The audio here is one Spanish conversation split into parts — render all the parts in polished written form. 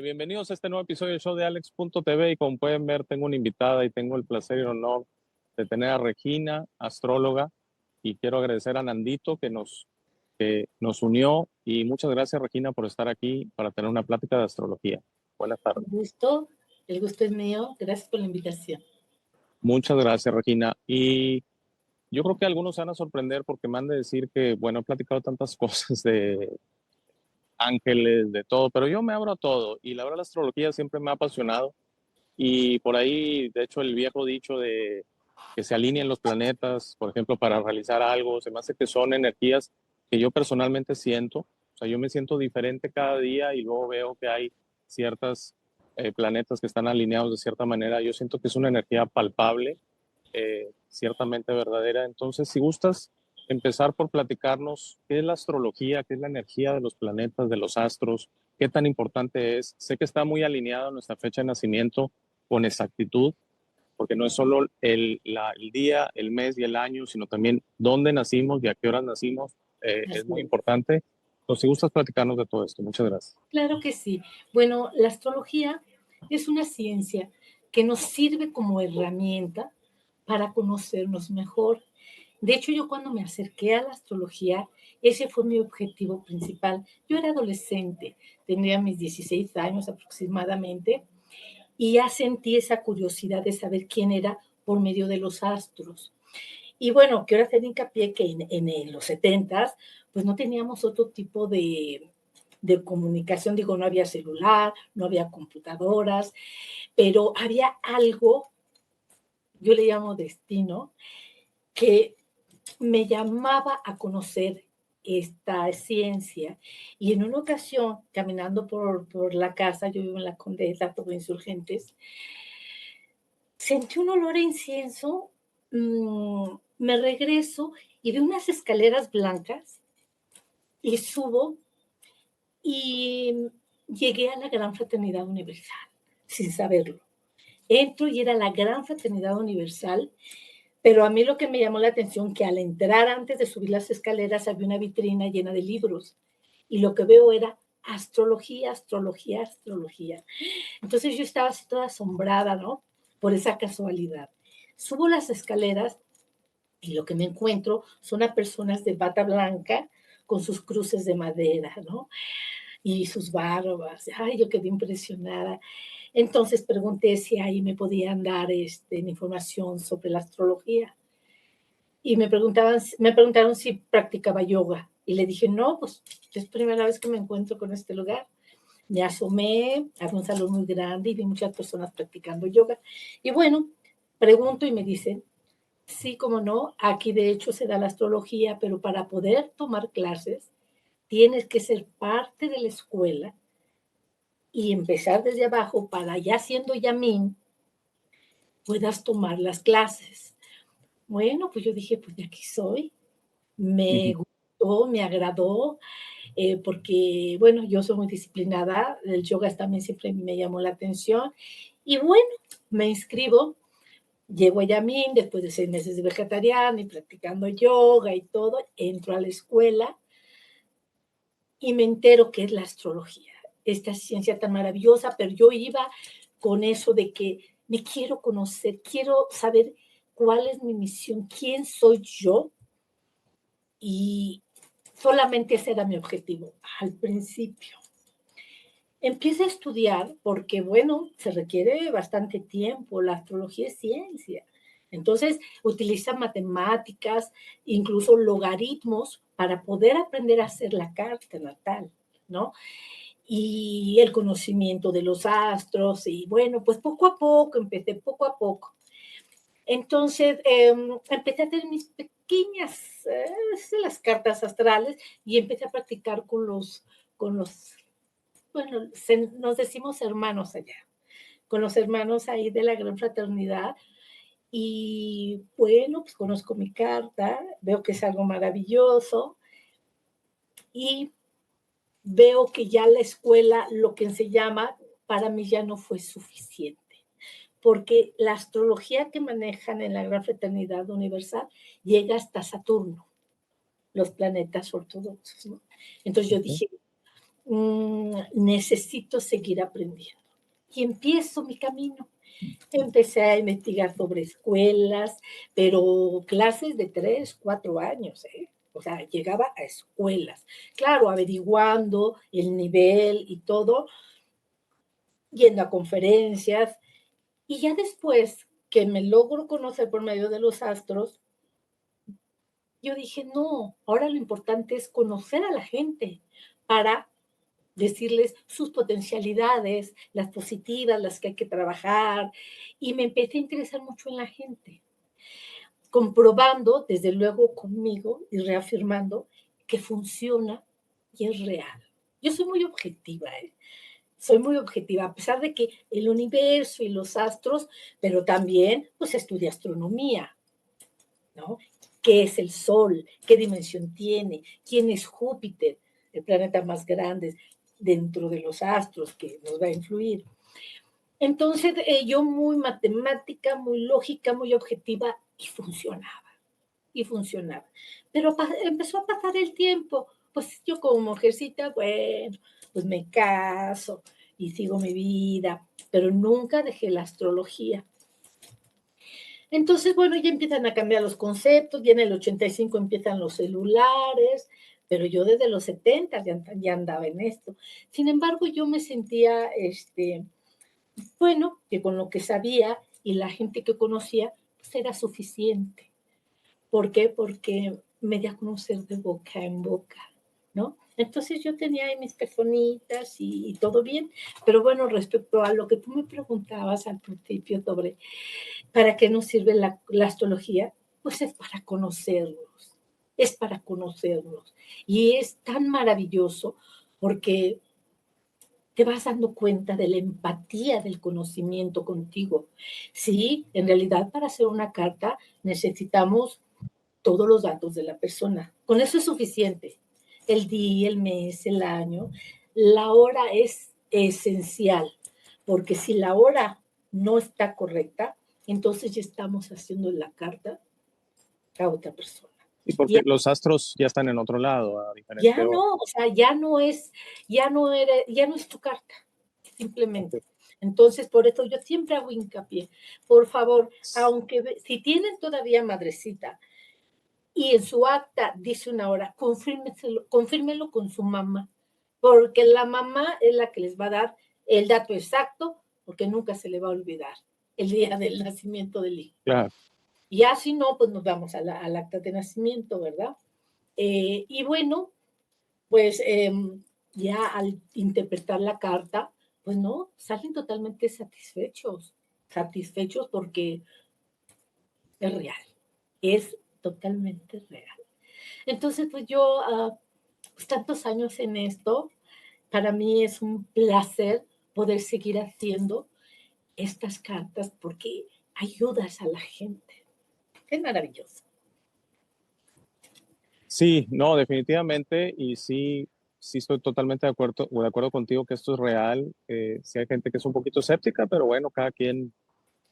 Bienvenidos a este nuevo episodio del show de Alex.tv y como pueden ver tengo una invitada y tengo el placer y el honor de tener a Regina, astróloga, y quiero agradecer a Nandito que nos unió y muchas gracias Regina por estar aquí para tener una plática de astrología. Buenas tardes. El gusto es mío, gracias por la invitación. Muchas gracias Regina, y yo creo que algunos se van a sorprender porque me han de decir que, bueno, he platicado tantas cosas de ángeles, de todo, pero yo me abro a todo y la verdad la astrología siempre me ha apasionado y por ahí, de hecho, el viejo dicho de que se alineen los planetas, por ejemplo, para realizar algo, se me hace que son energías que yo personalmente siento, o sea, yo me siento diferente cada día y luego veo que hay ciertos planetas que están alineados de cierta manera, yo siento que es una energía palpable, ciertamente verdadera. Entonces, si gustas empezar por platicarnos qué es la astrología, qué es la energía de los planetas, de los astros, qué tan importante es. Sé que está muy alineado nuestra fecha de nacimiento con exactitud, porque no es solo el día, el mes y el año, sino también dónde nacimos y a qué horas nacimos. Es muy importante. Entonces, si gustas platicarnos de todo esto. Muchas gracias. Claro que sí. Bueno, la astrología es una ciencia que nos sirve como herramienta para conocernos mejor. De hecho, yo cuando me acerqué a la astrología, ese fue mi objetivo principal. Yo era adolescente, tenía mis 16 años aproximadamente, y ya sentí esa curiosidad de saber quién era por medio de los astros. Y bueno, quiero hacer hincapié que en los 70s, pues no teníamos otro tipo de comunicación, digo, no había celular, no había computadoras, pero había algo, yo le llamo destino, que me llamaba a conocer esta ciencia. Y en una ocasión, caminando por la casa, yo vivo en la Condesa, por Insurgentes, sentí un olor a incienso, me regreso y veo unas escaleras blancas y subo y llegué a la Gran Fraternidad Universal, sin saberlo. Entro y era la Gran Fraternidad Universal, pero a mí lo que me llamó la atención que al entrar antes de subir las escaleras había una vitrina llena de libros y lo que veo era astrología, astrología, astrología. Entonces yo estaba así toda asombrada, ¿no? Por esa casualidad. Subo las escaleras y lo que me encuentro son a personas de bata blanca con sus cruces de madera, ¿no? Y sus barbas. Ay, yo quedé impresionada. Entonces pregunté si ahí me podían dar información sobre la astrología. Y me preguntaron si practicaba yoga. Y le dije, no, pues es primera vez que me encuentro con este lugar. Me asomé, había un salón muy grande y vi muchas personas practicando yoga. Y bueno, pregunto y me dicen, sí, como no, aquí de hecho se da la astrología, pero para poder tomar clases tienes que ser parte de la escuela y empezar desde abajo para ya siendo Yamín puedas tomar las clases. Bueno, pues yo dije, pues de aquí soy. Me gustó, me agradó, porque, bueno, yo soy muy disciplinada, el yoga también siempre me llamó la atención. Y bueno, me inscribo, llego a Yamín después de 6 meses de vegetariana y practicando yoga y todo, entro a la escuela y me entero que es la astrología, esta ciencia tan maravillosa, pero yo iba con eso de que me quiero conocer, quiero saber cuál es mi misión, quién soy yo, y solamente ese era mi objetivo al principio. Empiezo a estudiar porque, bueno, se requiere bastante tiempo, la astrología es ciencia. Entonces, utiliza matemáticas, incluso logaritmos, para poder aprender a hacer la carta natal, ¿no? Y el conocimiento de los astros, y bueno, pues poco a poco, empecé poco a poco. Entonces, empecé a hacer mis pequeñas, las cartas astrales y empecé a practicar con los bueno, nos decimos hermanos allá, con los hermanos ahí de la Gran Fraternidad. Y bueno, pues conozco mi carta, veo que es algo maravilloso y veo que ya la escuela, lo que se llama, para mí ya no fue suficiente, porque la astrología que manejan en la Gran Fraternidad Universal llega hasta Saturno, los planetas ortodoxos, ¿no? Entonces yo dije, necesito seguir aprendiendo. Y empiezo mi camino. Empecé a investigar sobre escuelas, pero clases de 3, 4 años, ¿eh? O sea, llegaba a escuelas. Claro, averiguando el nivel y todo, yendo a conferencias. Y ya después que me logro conocer por medio de los astros, yo dije, no, ahora lo importante es conocer a la gente para decirles sus potencialidades, las positivas, las que hay que trabajar. Y me empecé a interesar mucho en la gente, comprobando, desde luego conmigo y reafirmando que funciona y es real. Yo soy muy objetiva, ¿eh? Soy muy objetiva, a pesar de que el universo y los astros, pero también pues estudia astronomía, ¿no? ¿Qué es el Sol? ¿Qué dimensión tiene? ¿Quién es Júpiter? El planeta más grande dentro de los astros que nos va a influir. Entonces, yo muy matemática, muy lógica, muy objetiva, y funcionaba, y funcionaba. Pero empezó a pasar el tiempo, pues yo como mujercita, bueno, pues me caso y sigo mi vida, pero nunca dejé la astrología. Entonces, bueno, ya empiezan a cambiar los conceptos, ya en el 85 empiezan los celulares, pero yo desde los 70 ya andaba en esto. Sin embargo, yo me sentía, bueno, que con lo que sabía y la gente que conocía, pues era suficiente. ¿Por qué? Porque me di a conocer de boca en boca, ¿no? Entonces yo tenía ahí mis personitas y todo bien, pero bueno, respecto a lo que tú me preguntabas al principio sobre ¿para qué nos sirve la astrología? Pues es para conocernos. Y es tan maravilloso porque te vas dando cuenta de la empatía del conocimiento contigo. Sí, en realidad para hacer una carta necesitamos todos los datos de la persona. Con eso es suficiente. El día, el mes, el año. La hora es esencial, porque si la hora no está correcta, entonces ya estamos haciendo la carta a otra persona. Y porque Ya, los astros ya están en otro lado, a ya diferente hora. no, o sea, ya no es tu carta, Ok. simplemente. Entonces, por eso yo siempre hago hincapié. Por favor, aunque si tienen todavía madrecita, y en su acta dice una hora, confírmelo con su mamá, porque la mamá es la que les va a dar el dato exacto, porque nunca se le va a olvidar el día del nacimiento del hijo. Claro. Y así no, pues nos vamos al acta de nacimiento, ¿verdad? Y bueno, pues ya al interpretar la carta, pues no, salen totalmente satisfechos porque es real, es totalmente real. Entonces, pues yo, pues tantos años en esto, para mí es un placer poder seguir haciendo estas cartas porque ayudas a la gente. Es maravilloso. Sí, no, definitivamente, y sí, sí estoy totalmente de acuerdo contigo que esto es real. Sí hay gente que es un poquito escéptica, pero bueno, cada quien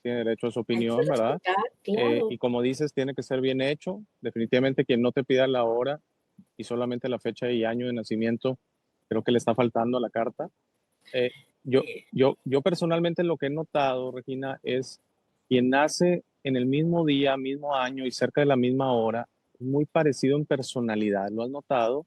tiene derecho a su Hay que opinión, ¿verdad? respetar, claro. Y como dices, tiene que ser bien hecho. Definitivamente quien no te pida la hora y solamente la fecha y año de nacimiento, creo que le está faltando a la carta. Eh, Eh, yo personalmente lo que he notado, Regina, es quien nace en el mismo día, mismo año y cerca de la misma hora, muy parecido en personalidad. ¿Lo has notado?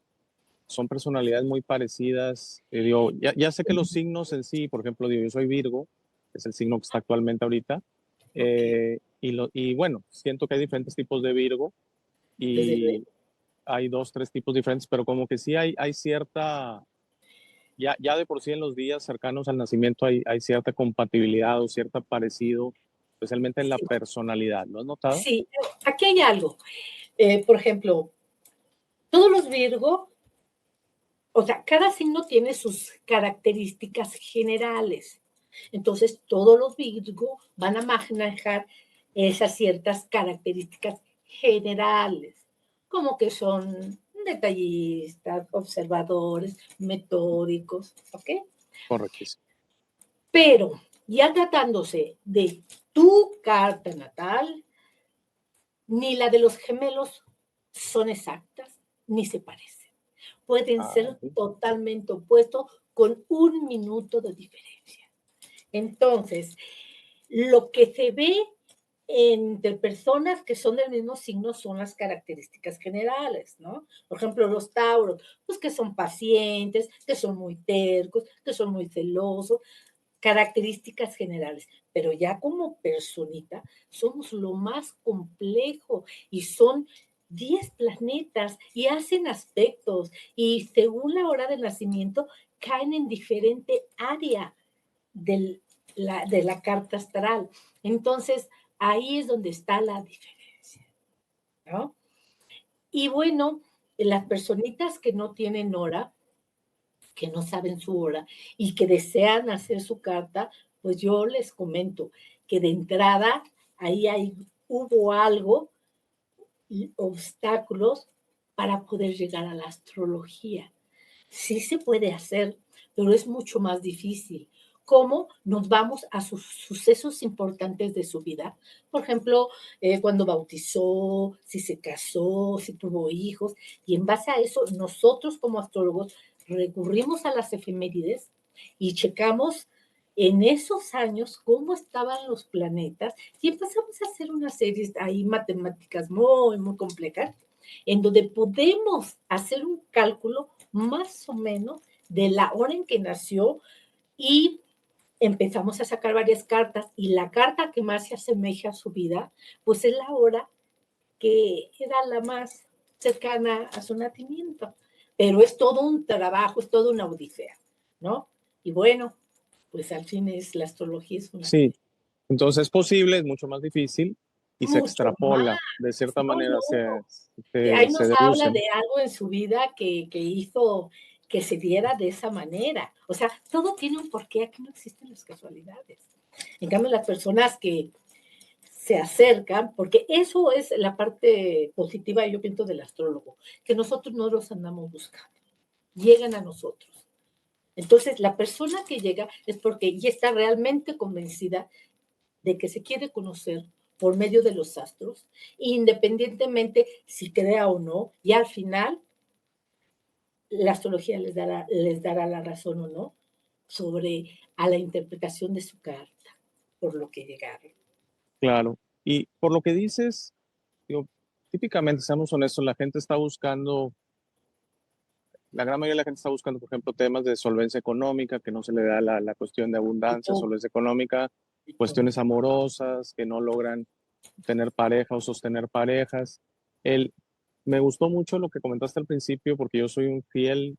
Son personalidades muy parecidas. Digo, ya sé que los signos en sí, por ejemplo, digo, yo soy Virgo, que es el signo que está actualmente ahorita, ok, y bueno, siento que hay diferentes tipos de Virgo desde luego. y hay dos, tres tipos diferentes, pero como que sí hay cierta, ya de por sí en los días cercanos al nacimiento hay cierta compatibilidad o cierto parecido, especialmente en la Sí, personalidad. ¿Lo has notado? sí, aquí hay algo. Por ejemplo, todos los Virgo, o sea, cada signo tiene sus características generales. Entonces, todos los Virgo van a manejar esas ciertas características generales, como que son detallistas, observadores, metódicos, ¿ok? Correctísimo. Pero ya tratándose de tu carta natal, ni la de los gemelos son exactas, ni se parecen. pueden Ah, ser ok. totalmente opuestos con 1 minuto de diferencia. Entonces, lo que se ve entre personas que son del mismo signo son las características generales, ¿no? Por ejemplo, los tauros, pues que son pacientes, que son muy tercos, que son muy celosos, características generales, pero ya como personita somos lo más complejo y son 10 planetas y hacen aspectos y según la hora de nacimiento caen en diferente área del, de la carta astral. Entonces, ahí es donde está la diferencia, ¿no? Y bueno, las personitas que no tienen hora, que no saben su hora y que desean hacer su carta, pues yo les comento que de entrada hubo algo, obstáculos para poder llegar a la astrología. Sí se puede hacer, pero es mucho más difícil. ¿Cómo nos vamos a sus sucesos importantes de su vida? Por ejemplo, cuando bautizó, si se casó, si tuvo hijos, y en base a eso, nosotros como astrólogos recurrimos a las efemérides y checamos en esos años cómo estaban los planetas y empezamos a hacer una serie ahí matemáticas muy, muy complejas, en donde podemos hacer un cálculo más o menos de la hora en que nació y empezamos a sacar varias cartas y la carta que más se asemeja a su vida, pues es la hora que era la más cercana a su nacimiento. Pero es todo un trabajo, es toda una odisea, ¿no? Y bueno, pues al fin es la astrología es una Sí, entonces es posible, es mucho más difícil y se mucho más. extrapola, de cierta No, manera no. se, Ahí se nos deduce, habla ¿no? de algo en su vida que hizo que se diera de esa manera. O sea, todo tiene un porqué, aquí no existen las casualidades. En cambio, las personas que se acercan, porque eso es la parte positiva, yo pienso, del astrólogo, que nosotros no los andamos buscando, llegan a nosotros. Entonces, la persona que llega es porque ya está realmente convencida de que se quiere conocer por medio de los astros, independientemente si crea o no, y al final la astrología les dará la razón o no sobre a la interpretación de su carta, por lo que llegaron. Claro. Y por lo que dices, digo, típicamente, seamos honestos, la gente está buscando, la gran mayoría de la gente está buscando, por ejemplo, temas de solvencia económica, que no se le da la cuestión de De abundancia, todo, solvencia económica, de todo. cuestiones amorosas, que no logran tener pareja o sostener parejas. El, Me gustó mucho lo que comentaste al principio, porque yo soy un fiel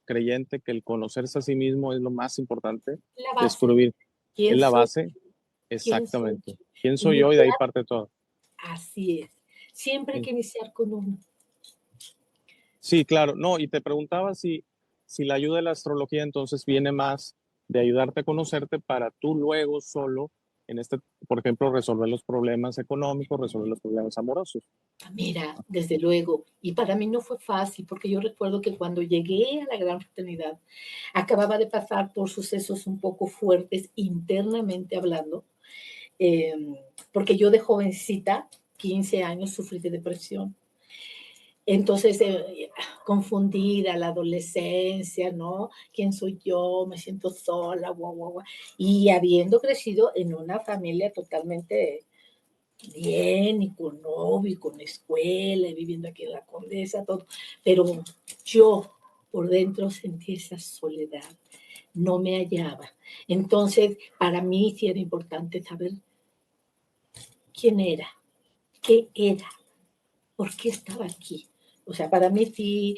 creyente que el conocerse a sí mismo es lo más importante, La base, descubrir, es ¿quién la soy? base, ¿Quién soy? exactamente. ¿Quién soy yo? Y de ahí Iniciar, parte todo. así es. Siempre hay Sí, que iniciar con uno. sí, claro. No, y te preguntaba si la ayuda de la astrología entonces viene más de ayudarte a conocerte para tú luego solo, en este, por ejemplo, resolver los problemas económicos, resolver los problemas amorosos. Mira, desde luego, y para mí no fue fácil, porque yo recuerdo que cuando llegué a la gran fraternidad, acababa de pasar por sucesos un poco fuertes internamente hablando, eh, porque yo de jovencita, 15 años, sufrí de depresión. Entonces, confundida, la adolescencia, ¿no? ¿Quién soy yo? Me siento sola, guau, guau, guau. Y habiendo crecido en una familia totalmente bien, y con novio, y con escuela, y viviendo aquí en la Condesa, todo. Pero yo por dentro sentí esa soledad, no me hallaba. Entonces, para mí sí era importante saber quién era, qué era, por qué estaba aquí. O sea, para mí sí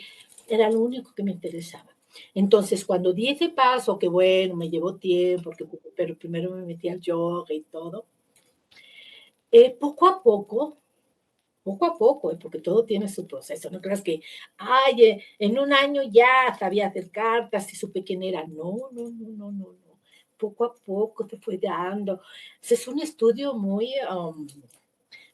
era lo único que me interesaba. Entonces, cuando di ese paso, que bueno, me llevó tiempo, pero primero me metí al yoga y todo, poco a poco, porque todo tiene su proceso. No creas que, ay, en un año ya sabía hacer cartas y supe quién era. No, no, no, no, no, no. Poco a poco te fue dando. Es un estudio muy,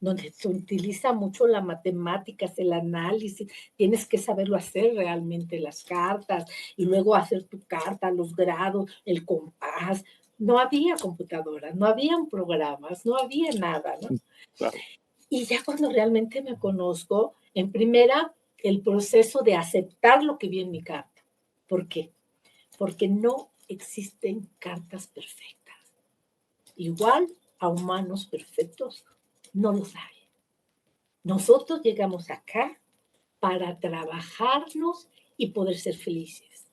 donde se utiliza mucho la matemáticas, el análisis, tienes que saberlo hacer realmente las cartas y luego hacer tu carta, los grados, el compás. No había computadoras, no habían programas, no había nada, ¿no? Claro. Y ya cuando realmente me conozco, en primera, el proceso de aceptar lo que vi en mi carta. ¿Por qué? Porque no existen cartas perfectas. Igual a humanos perfectos no los hay. Nosotros llegamos acá para trabajarnos y poder ser felices.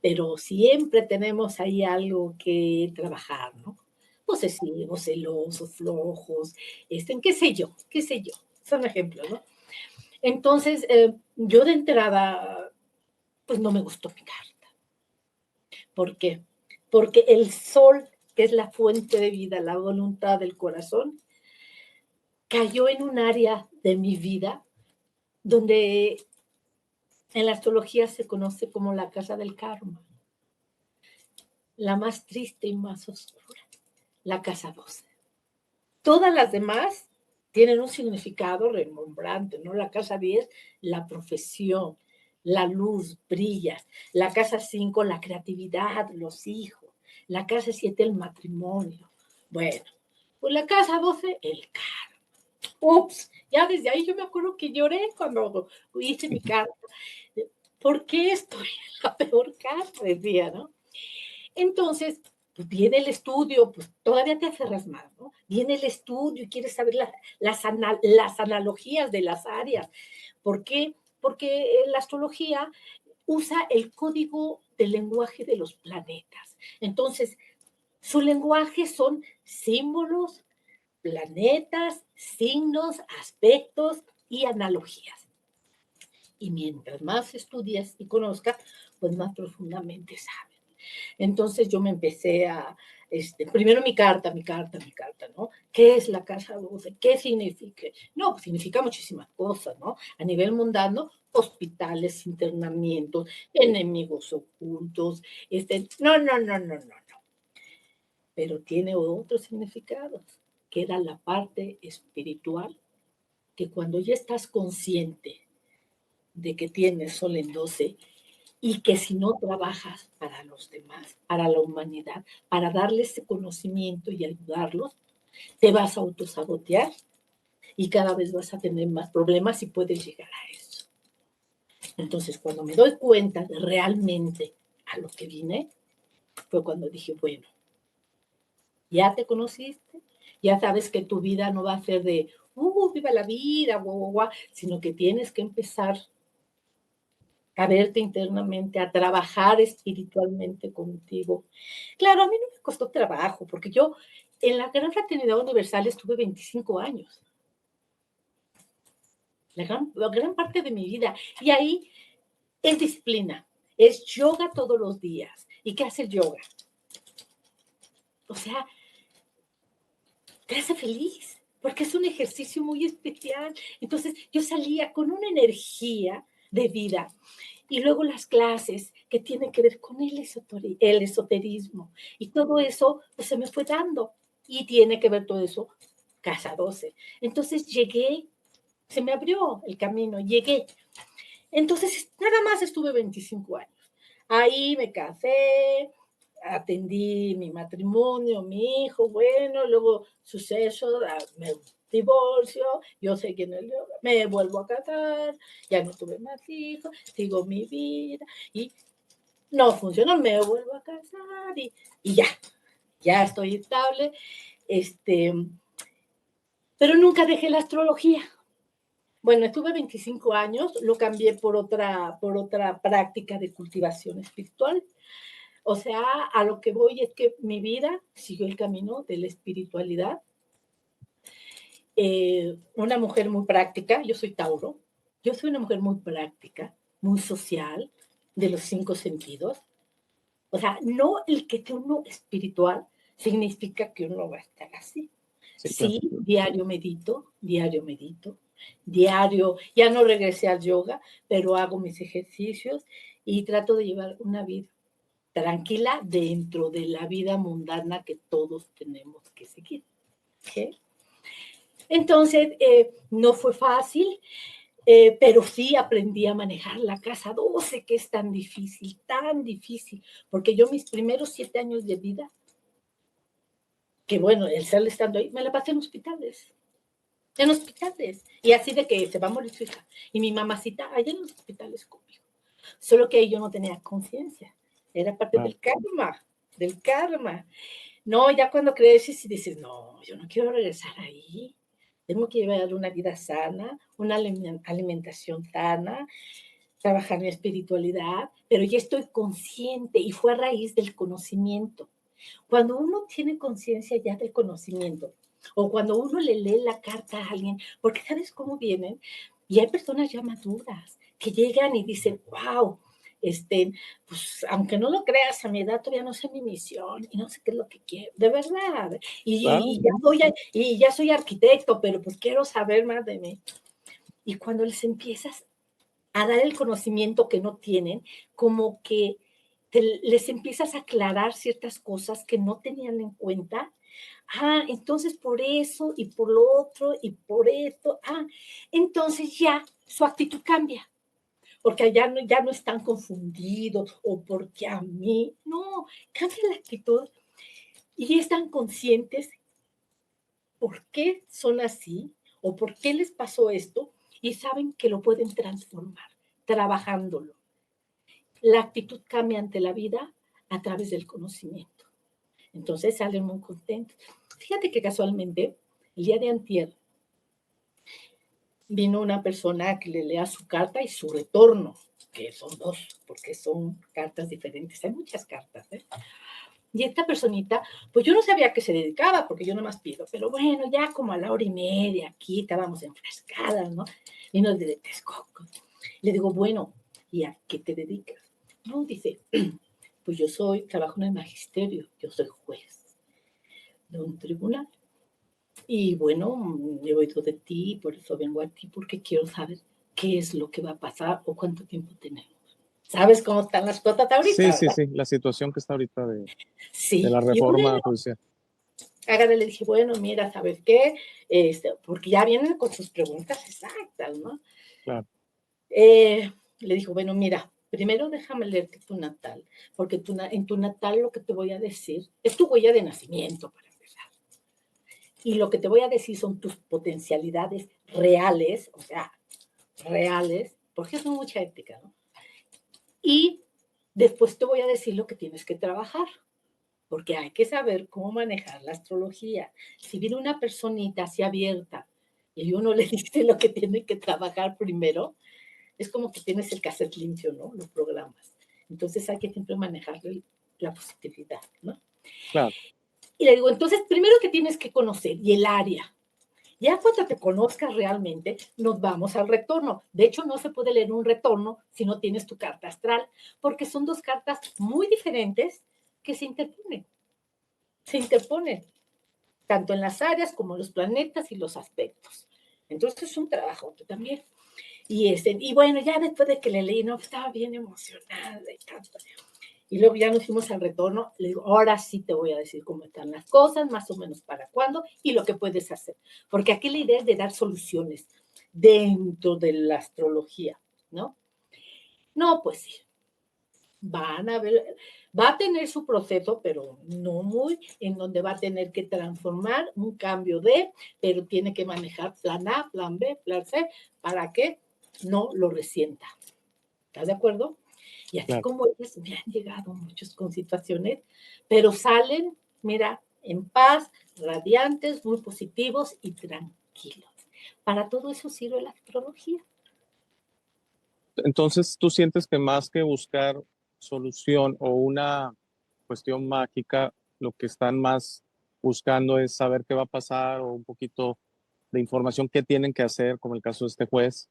Pero siempre tenemos ahí algo que trabajar, ¿no? Posesivos, celosos, flojos, qué sé yo. Son ejemplos, ¿no? Entonces, yo de entrada, pues no me gustó mi carta. ¿Por qué? Porque el sol, que es la fuente de vida, la voluntad del corazón, cayó en un área de mi vida donde en la astrología se conoce como la casa del karma, la más triste y más oscura, la casa 12. Todas las demás tienen un significado remembrante, ¿no? La casa 10, la profesión, la luz, brillas. La casa 5, la creatividad, los hijos. La casa 7, el matrimonio. Bueno, pues la casa 12, el karma. Ups, ya desde ahí yo me acuerdo que lloré cuando hice mi carta. ¿Por qué estoy en la peor casa? Decía, ¿no? Entonces, pues viene el estudio, pues todavía te aferras más, ¿no? Viene el estudio y quieres saber las analogías de las áreas. ¿Por qué? Porque la astrología usa el código del lenguaje de los planetas. Entonces, su lenguaje son símbolos, planetas, signos, aspectos y analogías. Y mientras más estudias y conozcas, pues más profundamente sabes. Entonces yo me empecé primero mi carta, ¿no? ¿Qué es la casa 12? ¿Qué significa? No, pues significa muchísimas cosas, ¿no? A nivel mundano, hospitales, internamientos, enemigos ocultos, no. Pero tiene otros significados, que era la parte espiritual, que cuando ya estás consciente de que tienes sol en 12, y que si no trabajas para los demás, para la humanidad, para darles ese conocimiento y ayudarlos, te vas a autosabotear y cada vez vas a tener más problemas y puedes llegar a eso. Entonces, cuando me doy cuenta de realmente a lo que vine, fue cuando dije, bueno, ya te conociste, ya sabes que tu vida no va a ser de, viva la vida, guau, guau, guau, sino que tienes que empezar a verte internamente, a trabajar espiritualmente contigo. Claro, a mí no me costó trabajo, porque yo en la Gran Fraternidad Universal estuve 25 años, la gran parte de mi vida, y ahí es disciplina, es yoga todos los días. ¿Y qué hace el yoga? O sea, te hace feliz, porque es un ejercicio muy especial. Entonces, yo salía con una energía de vida. Y luego las clases que tienen que ver con el esoterismo. Y todo eso pues, se me fue dando. Y tiene que ver todo eso, casa 12. Entonces llegué, se me abrió el camino, llegué. Entonces, nada más estuve 25 años. Ahí me casé, atendí mi matrimonio, mi hijo, bueno, luego suceso, me divorcio, yo seguí en el yoga, me vuelvo a casar, ya no tuve más hijos, sigo mi vida y no funcionó, me vuelvo a casar y ya estoy estable, pero nunca dejé la astrología. Bueno, estuve 25 años, lo cambié por otra práctica de cultivación espiritual. O sea, a lo que voy es que mi vida siguió el camino de la espiritualidad. Una mujer muy práctica, yo soy Tauro, yo soy una mujer muy práctica, muy social, de los 5 sentidos. O sea, no el que uno espiritual significa que uno va a estar así. Sí, claro. Sí, diario, ya no regresé al yoga, pero hago mis ejercicios y trato de llevar una vida tranquila dentro de la vida mundana que todos tenemos que seguir. ¿Okay? Entonces, no fue fácil, pero sí aprendí a manejar la casa 12, que es tan difícil, porque yo mis primeros 7 años de vida, que bueno, el ser estando ahí, me la pasé en hospitales. en hospitales. Y así de que se va a morir su hija. Y mi mamacita allá en los hospitales conmigo. Solo que ahí yo no tenía conciencia. Era parte Claro. del karma, del karma. No, ya cuando creces y dices, no, yo no quiero regresar ahí. Tengo que llevar una vida sana, una alimentación sana, trabajar mi espiritualidad, pero ya estoy consciente y fue a raíz del conocimiento. Cuando uno tiene conciencia ya del conocimiento, o cuando uno le lee la carta a alguien, porque sabes cómo vienen, y hay personas ya maduras que llegan y dicen, wow, pues aunque no lo creas, a mi edad todavía no sé mi misión y no sé qué es lo que quiero, de verdad. Claro, Y ya soy arquitecto, pero pues quiero saber más de mí. Y cuando les empiezas a dar el conocimiento que no tienen, como que les empiezas a aclarar ciertas cosas que no tenían en cuenta. Ah, entonces por eso y por lo otro y por esto. Ah, entonces ya su actitud cambia, porque ya no están confundidos o porque a mí. No, cambia la actitud y están conscientes por qué son así o por qué les pasó esto y saben que lo pueden transformar trabajándolo. La actitud cambia ante la vida a través del conocimiento. Entonces salen muy contentos. Fíjate que casualmente, el día de antier, vino una persona que le lea su carta y su retorno, que son dos, porque son cartas diferentes. Hay muchas cartas, ¿eh? Y esta personita, pues yo no sabía a qué se dedicaba, porque yo nomás pido, pero bueno, ya como a la hora y media, aquí estábamos enfrescadas, ¿no? Y nos de Texcoco. Le digo, bueno, ¿y a qué te dedicas? No, dice, pues yo trabajo en el magisterio, yo soy juez de un tribunal. Y bueno, he oído de ti, por eso vengo a ti, porque quiero saber qué es lo que va a pasar o cuánto tiempo tenemos. ¿Sabes cómo están las cosas sí, ahorita, sí, verdad? sí, la situación que está ahorita de Sí, la y reforma bueno, judicial. agarré, le dije, bueno, mira, ¿sabes qué? Porque ya vienen con sus preguntas exactas, ¿no? Claro, Le dijo, bueno, mira, primero déjame leerte tu natal, porque en tu natal lo que te voy a decir es tu huella de nacimiento, para empezar. Y lo que te voy a decir son tus potencialidades reales, o sea, reales, porque es mucha ética, ¿no? Y después te voy a decir lo que tienes que trabajar, porque hay que saber cómo manejar la astrología. Si viene una personita así abierta y uno le dice lo que tiene que trabajar primero, es como que tienes el cassette limpio, ¿no? Los programas. Entonces hay que siempre manejar la positividad, ¿no? claro. Y le digo, entonces, primero que tienes que conocer y el área. Ya cuando te conozcas realmente, nos vamos al retorno. De hecho, no se puede leer un retorno si no tienes tu carta astral, porque son dos cartas muy diferentes que se interponen, tanto en las áreas como los planetas y los aspectos. Entonces es un trabajo también. Y bueno, ya después de que le leí, no, estaba bien emocionada y tanto. Y luego ya nos fuimos al retorno, le digo, ahora sí te voy a decir cómo están las cosas, más o menos para cuándo y lo que puedes hacer. Porque aquí la idea es de dar soluciones dentro de la astrología, ¿no? No, pues sí, van a ver, va a tener su proceso, pero no muy, en donde va a tener que transformar un cambio pero tiene que manejar plan A, plan B, plan C, para que no lo resienta. ¿Estás de acuerdo? Y así Claro. como ellos me han llegado muchos con situaciones, pero salen, mira, en paz, radiantes, muy positivos y tranquilos. Para todo eso sirve la astrología. Entonces, ¿tú sientes que más que buscar solución o una cuestión mágica, lo que están más buscando es saber qué va a pasar o un poquito de información que tienen que hacer, como el caso de este juez,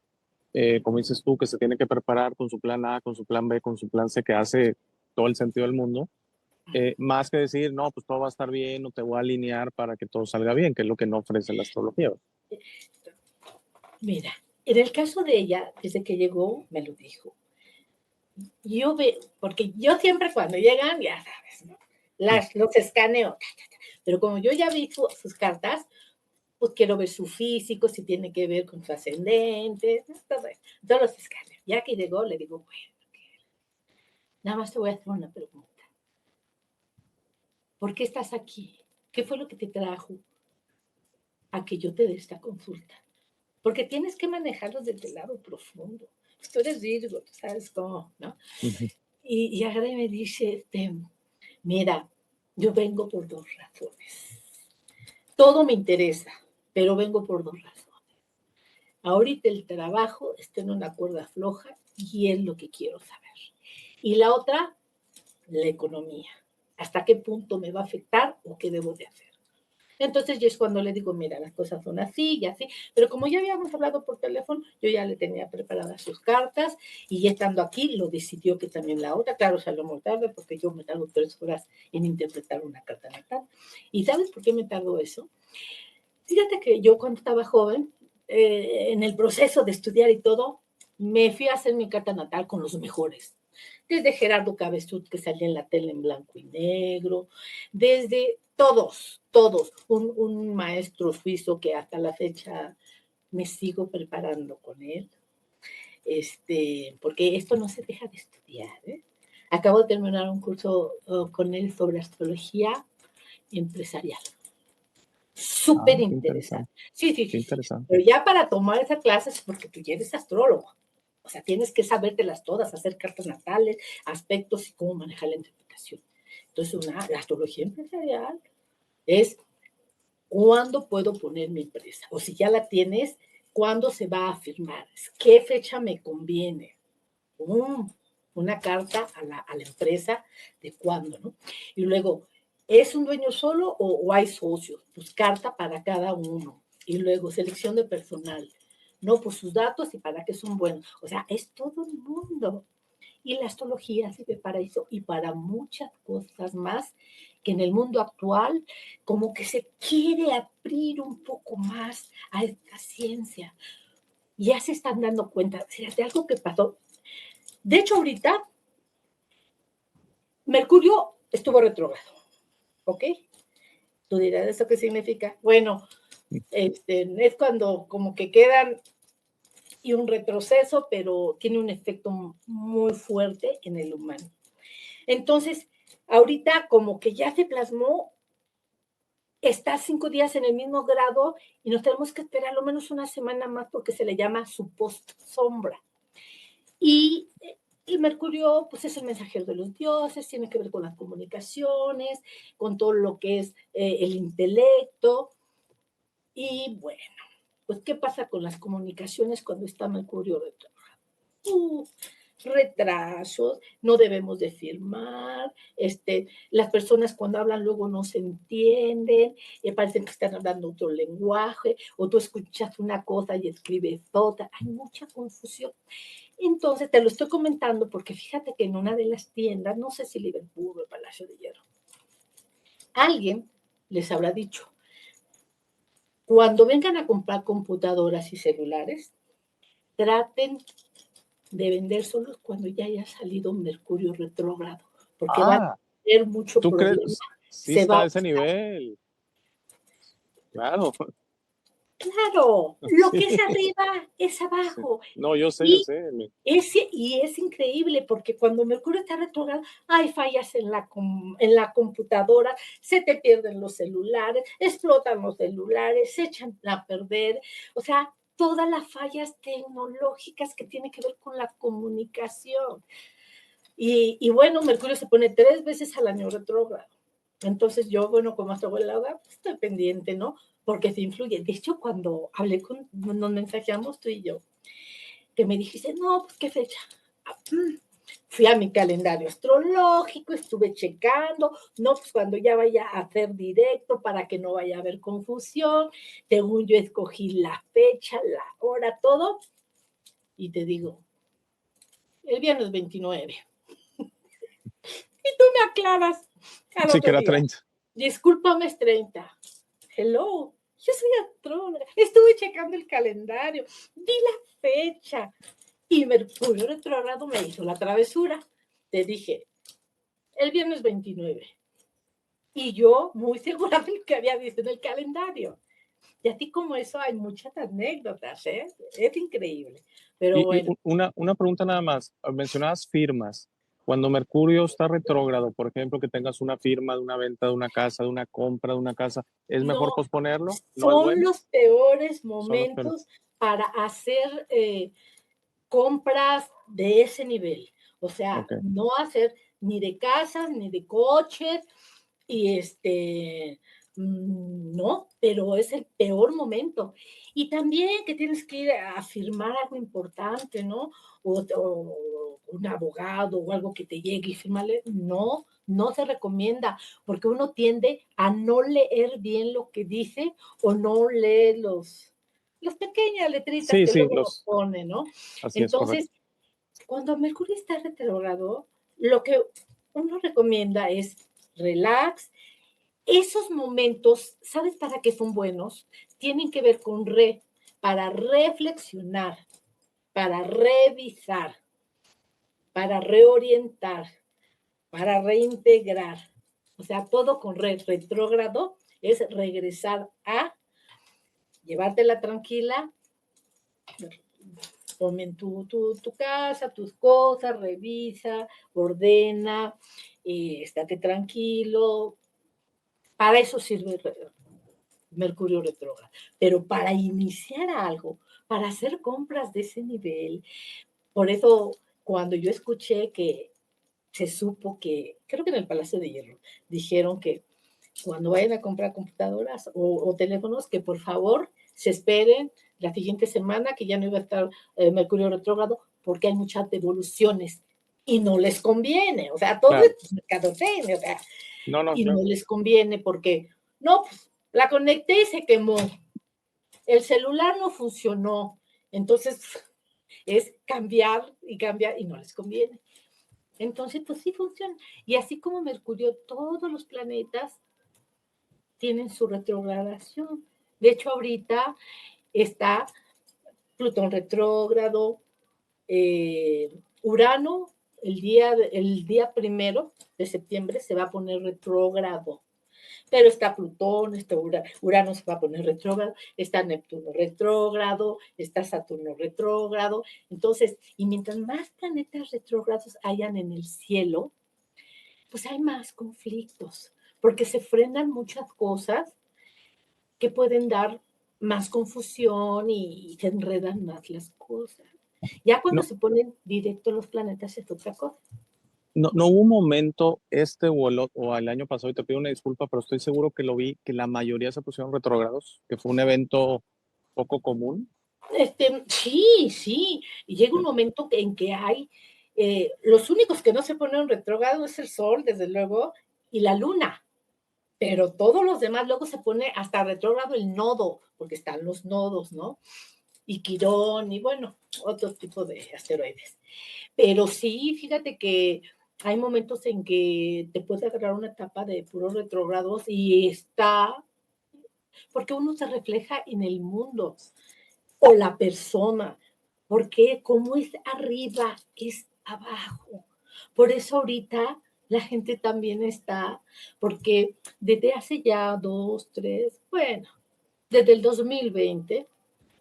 como dices tú, que se tiene que preparar con su plan A, con su plan B, con su plan C, que hace todo el sentido del mundo, más que decir, no, pues todo va a estar bien o te voy a alinear para que todo salga bien, que es lo que no ofrece la astrología. Mira, en el caso de ella, desde que llegó, me lo dijo. Yo veo, porque yo siempre cuando llegan, ya sabes, ¿no? Los escaneo, pero como yo ya vi sus cartas, pues quiero ver su físico, si tiene que ver con su ascendente, todo eso. Todos los escaneos. Ya que llegó, le digo, bueno, nada más te voy a hacer una pregunta. ¿Por qué estás aquí? ¿Qué fue lo que te trajo a que yo te dé esta consulta, porque tienes que manejarlo desde el lado profundo. Tú eres Virgo, tú sabes cómo, ¿no? Ujú. Y agarra y me dice, mira, yo vengo por dos razones. Todo me interesa, pero vengo por dos razones. Ahorita el trabajo está en una cuerda floja y es lo que quiero saber. Y la otra, la economía. ¿Hasta qué punto me va a afectar o qué debo de hacer? Entonces ya es cuando le digo, mira, las cosas son así y así, pero como ya habíamos hablado por teléfono, yo ya le tenía preparadas sus cartas y ya estando aquí lo decidió que también la otra, claro, salió muy tarde porque yo me tardo 3 horas en interpretar una carta natal. ¿Y sabes por qué me tardó eso? Fíjate que yo cuando estaba joven, en el proceso de estudiar y todo, me fui a hacer mi carta natal con los mejores. Desde Gerardo Cabezud, que salía en la tele en blanco y negro, desde todos. Un maestro suizo que hasta la fecha me sigo preparando con él, porque esto no se deja de estudiar. ¿Eh? Acabo de terminar un curso con él sobre astrología empresarial. Ah, Súper qué interesante. interesante, Sí, sí, qué sí, sí. interesante. Pero ya para tomar esa clase es porque tú ya eres astrólogo. O sea, tienes que sabértelas todas, hacer cartas natales, aspectos y cómo manejar la interpretación. Entonces, la astrología empresarial es cuándo puedo poner mi empresa. O si ya la tienes, cuándo se va a firmar. ¿Qué fecha me conviene? Una carta a la empresa de cuándo, ¿no? Y luego, ¿es un dueño solo o hay socios? Pues carta para cada uno. Y luego, selección de personal. No, pues sus datos y para qué son buenos. O sea, es todo el mundo. Y la astrología sirve para eso y para muchas cosas más que en el mundo actual como que se quiere abrir un poco más a esta ciencia. Ya se están dando cuenta, fíjate, algo que pasó. De hecho, ahorita Mercurio estuvo retrógrado, ¿ok? Tú dirás, ¿eso qué significa? Bueno, es cuando como que quedan y un retroceso, pero tiene un efecto muy fuerte en el humano. Entonces, ahorita como que ya se plasmó, está 5 días en el mismo grado y nos tenemos que esperar al menos una semana más porque se le llama su post-sombra. Y el Mercurio, pues es el mensajero de los dioses, tiene que ver con las comunicaciones, con todo lo que es el intelecto. Y bueno, pues, ¿qué pasa con las comunicaciones cuando está Mercurio retrógrado? Retrasos, no debemos de firmar, las personas cuando hablan luego no se entienden, parecen que están hablando otro lenguaje, o tú escuchas una cosa y escribes otra, hay mucha confusión. Entonces, te lo estoy comentando porque fíjate que en una de las tiendas, no sé si Liverpool o el Palacio de Hierro, alguien les habrá dicho, cuando vengan a comprar computadoras y celulares, traten de vender solos cuando ya haya salido Mercurio retrógrado, porque va a Ah, tener mucho ¿tú problema. crees? Sí Se va está a a ese usar. nivel, claro. Claro, lo Sí, que es arriba es sí. abajo. No, yo Y sé. y es increíble porque cuando Mercurio está retrógrado, hay fallas en la computadora, se te pierden los celulares, explotan los celulares, se echan a perder. O sea, todas las fallas tecnológicas que tienen que ver con la comunicación. Y bueno, Mercurio se pone 3 veces al año retrógrado. Entonces yo, bueno, como astróloga, pues estoy pendiente, ¿no? Porque se influye. De hecho, cuando hablé nos mensajeamos tú y yo, que me dijiste, no, pues qué fecha. Fui a mi calendario astrológico, estuve checando, no, pues cuando ya vaya a hacer directo para que no vaya a haber confusión. Según yo escogí la fecha, la hora, todo, y te digo, el viernes 29. Y tú me aclaras al Sí que otro era día. 30. Discúlpame, es 30. Hello, yo soy astróloga. Estuve checando el calendario, vi la fecha y Mercurio retrógrado me hizo la travesura. Te dije, el viernes 29. Y yo muy segura de lo que había visto en el calendario. Y así como eso hay muchas anécdotas, ¿eh? Es increíble. Pero Y bueno, una pregunta nada más. Mencionabas firmas. Cuando Mercurio está retrógrado, por ejemplo, que tengas una firma de una venta de una casa, de una compra de una casa, ¿es mejor No, posponerlo? ¿No es son bueno? los peores Son los peores. momentos para hacer compras de ese nivel. O sea, Ok. no hacer ni de casas, ni de coches, y no, pero es el peor momento. Y también que tienes que ir a firmar algo importante, ¿no? O un abogado o algo que te llegue y firmarle. No, no se recomienda, porque uno tiende a no leer bien lo que dice o no lee las pequeñas letritas Sí, que sí, luego nos pone, ¿no? así es correcto. Entonces, cuando Mercurio está retrogrado, lo que uno recomienda es relax. Esos momentos, ¿sabes para qué son buenos? Tienen que ver con para reflexionar, para revisar, para reorientar, para reintegrar. O sea, todo con retrógrado es regresar a llevártela tranquila, ponme en tu casa, tus cosas, revisa, ordena, estate tranquilo. Para eso sirve Mercurio retrógrado. Pero para iniciar algo, para hacer compras de ese nivel, por eso cuando yo escuché que se supo que, creo que en el Palacio de Hierro, dijeron que cuando vayan a comprar computadoras o teléfonos, que por favor se esperen la siguiente semana, que ya no iba a estar Mercurio retrógrado, porque hay muchas devoluciones y no les conviene, o sea, todo Claro. es mercadotecnia, o sea, No, no, y claro. no les conviene porque, no, pues la conecté y se quemó, el celular no funcionó, entonces es cambiar y no les conviene. Entonces, pues sí funciona. Y así como Mercurio, todos los planetas tienen su retrogradación. De hecho, ahorita está Plutón retrógrado, Urano, el día 1 de septiembre se va a poner retrógrado. Pero está Plutón, está Urano se va a poner retrógrado, está Neptuno retrógrado, está Saturno retrógrado. Entonces, y mientras más planetas retrógrados hayan en el cielo, pues hay más conflictos, porque se frenan muchas cosas que pueden dar más confusión y se enredan más las cosas. Ya cuando No, se ponen directo los planetas es otra cosa. no, no hubo un momento, o el año pasado, y te pido una disculpa, pero estoy seguro que lo vi, que la mayoría se pusieron retrógrados, que fue un evento poco común. Sí, sí, y llega un Sí. momento en que hay, los únicos que no se ponen retrógrado es el Sol, desde luego, y la Luna, pero todos los demás luego se pone hasta retrógrado el nodo, porque están los nodos, ¿no? Y Quirón, y bueno, otro tipo de asteroides. Pero sí, fíjate que hay momentos en que te puedes agarrar una etapa de puros retrógrados y está, porque uno se refleja en el mundo o la persona, porque como es arriba, es abajo. Por eso ahorita la gente también está, porque desde hace ya 2, 3, bueno, desde el 2020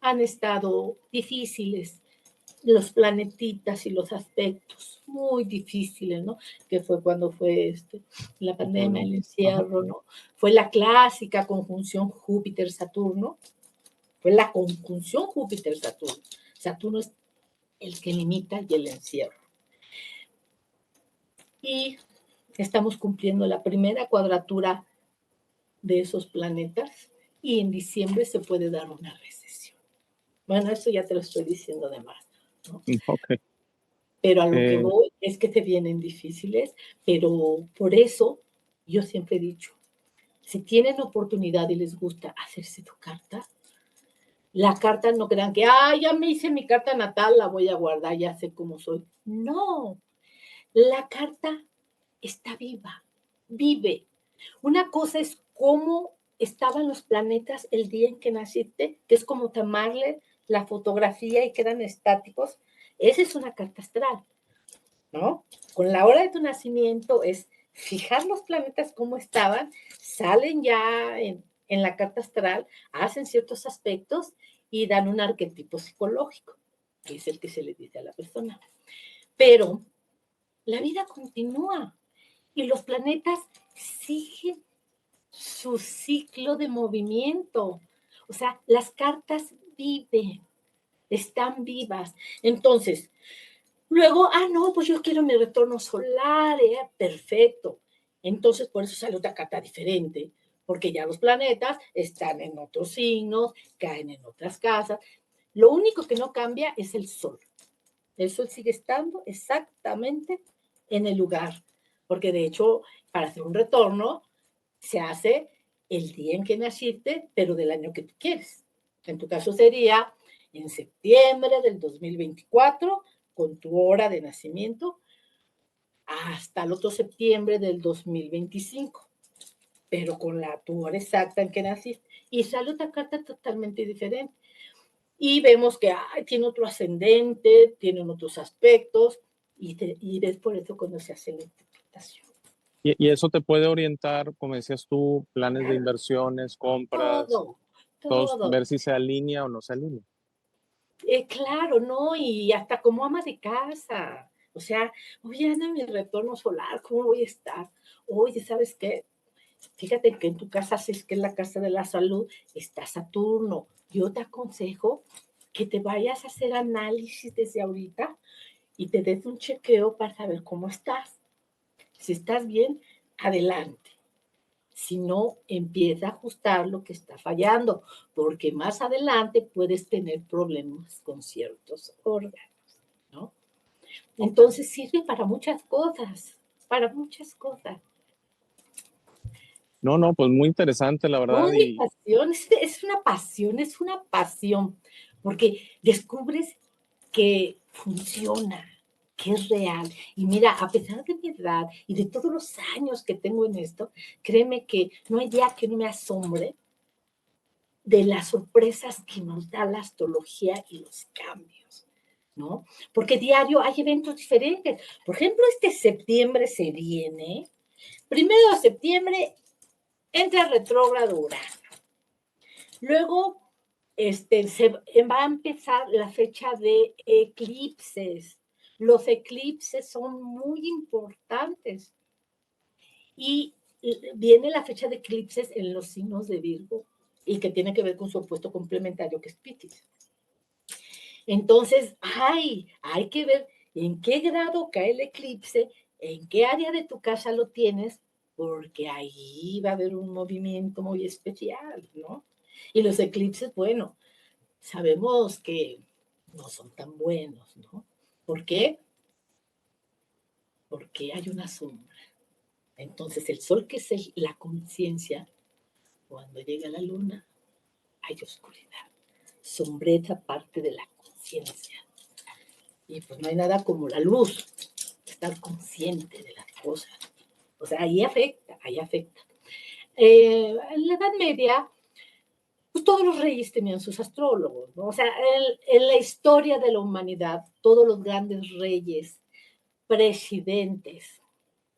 han estado difíciles los planetitas y los aspectos muy difíciles, ¿no? Que fue cuando fue la pandemia, el Ajá. encierro, ¿no? Fue la clásica conjunción Júpiter-Saturno, fue la conjunción Júpiter-Saturno. Saturno es el que limita y el encierro. Y estamos cumpliendo la primera cuadratura de esos planetas y en diciembre se puede dar una recesión. Bueno, eso ya te lo estoy diciendo de más, ¿no? Ok. Pero a lo que Eh, voy es que te vienen difíciles, pero por eso yo siempre he dicho, si tienen oportunidad y les gusta hacerse tu carta, la carta no crean que, ya me hice mi carta natal, la voy a guardar, ya sé cómo soy. No, la carta está viva, vive. Una cosa es cómo estaban los planetas el día en que naciste, que es como tomarle la fotografía y quedan estáticos. Esa es una carta astral. ¿No? Con la hora de tu nacimiento es fijar los planetas como estaban, salen ya en la carta astral, hacen ciertos aspectos y dan un arquetipo psicológico, que es el que se le dice a la persona. Pero la vida continúa y los planetas siguen su ciclo de movimiento. O sea, las cartas viven, están vivas. Entonces, luego, no, pues yo quiero mi retorno solar, perfecto. Entonces, por eso sale otra carta diferente, porque ya los planetas están en otros signos, caen en otras casas. Lo único que no cambia es el Sol. El Sol sigue estando exactamente en el lugar, porque de hecho, para hacer un retorno, se hace el día en que naciste, pero del año que tú quieres. En tu caso sería en septiembre del 2024, con tu hora de nacimiento, hasta el otro septiembre del 2025, pero con tu hora exacta en que naciste. Y sale otra carta totalmente diferente. Y vemos que tiene otro ascendente, tienen otros aspectos, y es por eso cuando se hace la interpretación. Y eso te puede orientar, como decías tú, planes de inversiones, compras, Todo, todos, todo. ver si se alinea o no se alinea. Claro, ¿no? Y hasta como ama de casa. O sea, oye, anda en mi retorno solar, ¿cómo voy a estar? Oye, ¿sabes qué? Fíjate que en tu casa, si es que es la casa de la salud, está Saturno. Yo te aconsejo que te vayas a hacer análisis desde ahorita y te des un chequeo para saber cómo estás. Si estás bien, adelante. Si no, empieza a ajustar lo que está fallando, porque más adelante puedes tener problemas con ciertos órganos, ¿no? Entonces sirve para muchas cosas, para muchas cosas. No, no, pues muy interesante, la verdad. Muy pasión, es una pasión, porque descubres que funciona, que es real. Y mira, a pesar de mi edad y de todos los años que tengo en esto, créeme que no hay día que no me asombre de las sorpresas que nos da la astrología y los cambios, ¿no? Porque diario hay eventos diferentes. Por ejemplo, este septiembre se viene, 1 de septiembre entra retrógrado Urano. Luego se va a empezar la fecha de eclipses. Los eclipses son muy importantes. Y viene la fecha de eclipses en los signos de Virgo y que tiene que ver con su opuesto complementario que es Piscis. Entonces, hay que ver en qué grado cae el eclipse, en qué área de tu casa lo tienes, porque ahí va a haber un movimiento muy especial, ¿no? Y los eclipses, bueno, sabemos que no son tan buenos, ¿no? ¿Por qué? Porque hay una sombra. Entonces, el sol, que es la conciencia, cuando llega la luna, hay oscuridad. Sombreta parte de la conciencia. Y pues no hay nada como la luz, estar consciente de las cosas. O sea, ahí afecta, ahí afecta. En la Edad Media, pues todos los reyes tenían sus astrólogos, ¿no? O sea, en la historia de la humanidad, todos los grandes reyes, presidentes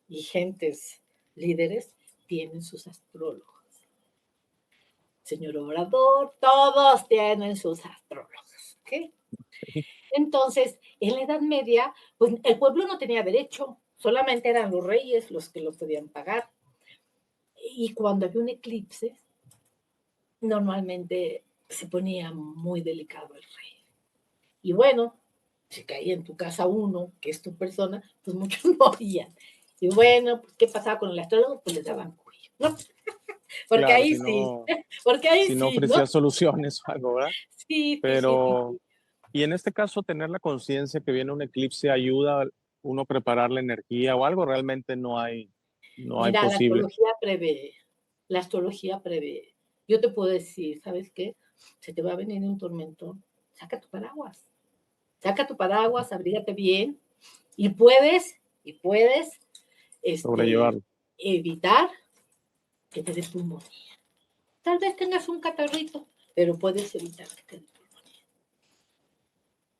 y gentes líderes tienen sus astrólogos. Señor Obrador, todos tienen sus astrólogos, ¿ok? Entonces, en la Edad Media, pues el pueblo no tenía derecho, solamente eran los reyes los que lo podían pagar. Y cuando había un eclipse, normalmente se ponía muy delicado el rey. Y bueno, si caía en tu casa uno, que es tu persona, pues muchos morían. Y bueno, pues, ¿qué pasaba con el astrólogo? Pues les daban cuello, ¿no? Porque Claro, ahí sí, porque ahí si no sí, ¿no? ofrecía soluciones o algo, ¿verdad? Sí, sí, sí, sí, Pero, sí. y en este caso, tener la conciencia que viene un eclipse ayuda a uno a preparar la energía o algo, realmente no hay Mira, posible. la astrología prevé. Yo te puedo decir, ¿sabes qué? Se te va a venir un tormentón, saca tu paraguas, abrígate bien y puedes Sobrellevarlo. evitar que te dé pulmonía. Tal vez tengas un catarrito, pero puedes evitar que te dé pulmonía.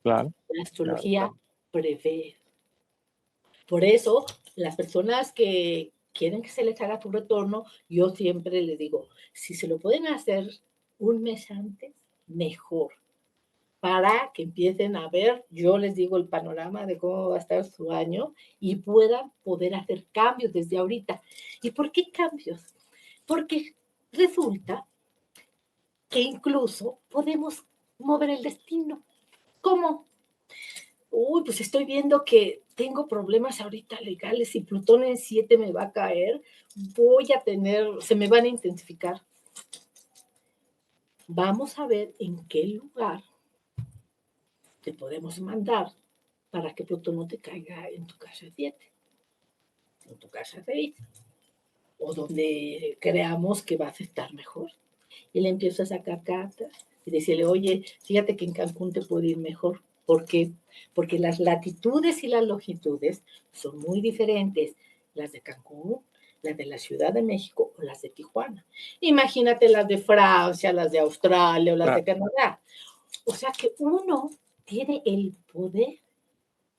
Claro, La claro, astrología claro. prevé. Por eso, las personas que quieren que se les haga tu retorno, yo siempre les digo, si se lo pueden hacer un mes antes, mejor. para que empiecen a ver, yo les digo el panorama de cómo va a estar su año y puedan poder hacer cambios desde ahorita. ¿Y por qué cambios? Porque resulta que incluso podemos mover el destino. ¿Cómo? Uy, pues estoy viendo que tengo problemas ahorita legales y Plutón en 7 me va a caer, voy a tener, se me van a intensificar. Vamos a ver en qué lugar te podemos mandar para que Plutón no te caiga en tu casa 7, en tu casa 6, o donde creamos que vas a estar mejor. Y le empiezo a sacar cartas y decirle, oye, fíjate que en Cancún te puede ir mejor. ¿Por qué? Porque las latitudes y las longitudes son muy diferentes. Las de Cancún, las de la Ciudad de México o las de Tijuana. Imagínate las de Francia, las de Australia o las de Claro. Canadá. O sea que uno tiene el poder